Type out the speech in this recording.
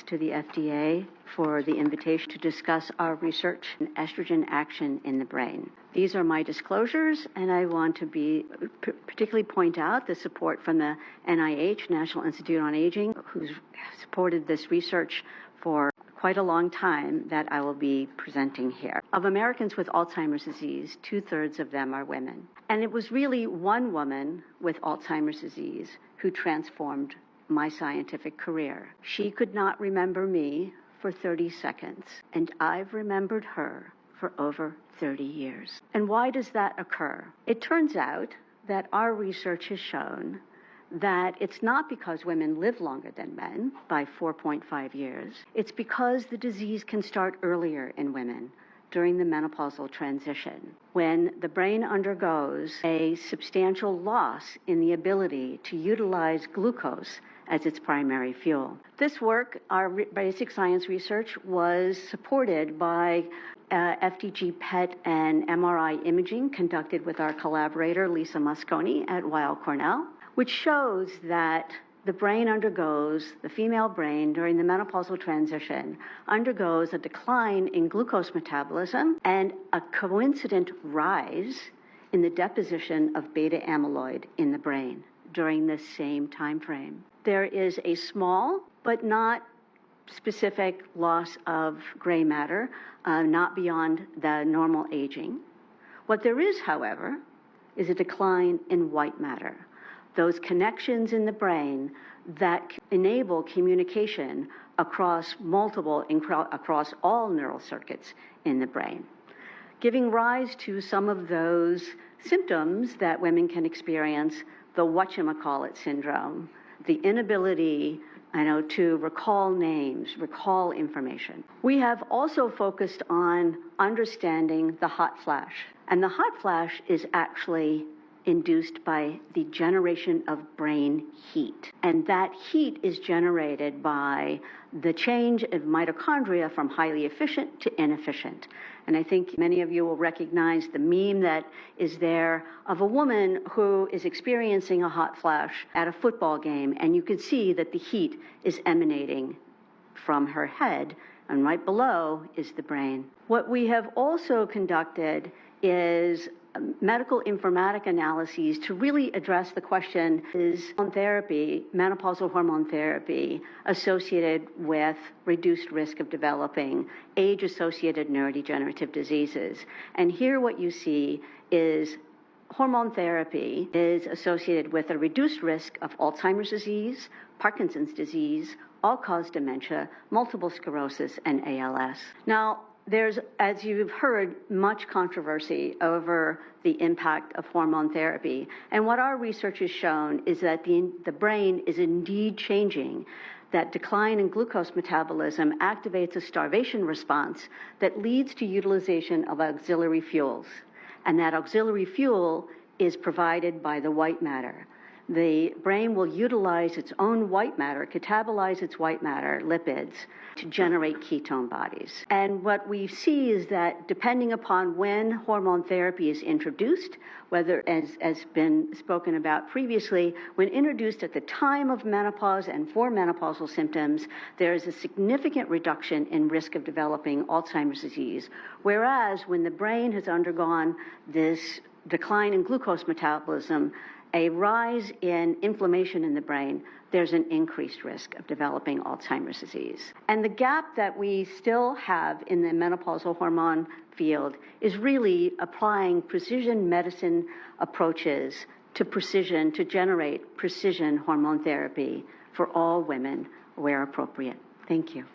to the FDA for the invitation to discuss our research in estrogen action in the brain. These are my disclosures, and I want to particularly point out the support from the NIH, National Institute on Aging, who's supported this research for quite a long time that I will be presenting here. Of Americans with Alzheimer's disease, 2/3 of them are women. And it was really one woman with Alzheimer's disease who transformed my scientific career. She could not remember me for 30 seconds, and I've remembered her for over 30 years. And why does that occur? It turns out that our research has shown that it's not because women live longer than men by 4.5 years. It's because the disease can start earlier in women during the menopausal transition, when the brain undergoes a substantial loss in the ability to utilize glucose as its primary fuel. This work, our basic science research, was supported by FDG PET and MRI imaging conducted with our collaborator, Lisa Mosconi at Weill Cornell, which shows that the female brain during the menopausal transition undergoes a decline in glucose metabolism and a coincident rise in the deposition of beta amyloid in the brain during the same time frame. There is a small but not specific loss of gray matter, not beyond the normal aging. What there is, however, is a decline in white matter, those connections in the brain that enable communication across all neural circuits in the brain, giving rise to some of those symptoms that women can experience, the whatchamacallit syndrome, the inability to recall names, recall information. We have also focused on understanding the hot flash. And the hot flash is actually induced by the generation of brain heat. And that heat is generated by the change of mitochondria from highly efficient to inefficient. And I think many of you will recognize the meme that is there of a woman who is experiencing a hot flash at a football game, and you can see that the heat is emanating from her head, and right below is the brain. What we have also conducted is medical informatic analyses to really address the question, is menopausal hormone therapy, associated with reduced risk of developing age-associated neurodegenerative diseases? And here what you see is hormone therapy is associated with a reduced risk of Alzheimer's disease, Parkinson's disease, all-cause dementia, multiple sclerosis, and ALS. Now, there's, as you've heard, much controversy over the impact of hormone therapy. And what our research has shown is that the brain is indeed changing. That decline in glucose metabolism activates a starvation response that leads to utilization of auxiliary fuels. And that auxiliary fuel is provided by the white matter. The brain will utilize its own white matter, catabolize its white matter, lipids, to generate ketone bodies. And what we see is that depending upon when hormone therapy is introduced, whether, as been spoken about previously, when introduced at the time of menopause and for menopausal symptoms, there is a significant reduction in risk of developing Alzheimer's disease. Whereas when the brain has undergone this decline in glucose metabolism, a rise in inflammation in the brain, there's an increased risk of developing Alzheimer's disease. And the gap that we still have in the menopausal hormone field is really applying precision medicine approaches to generate precision hormone therapy for all women where appropriate. Thank you.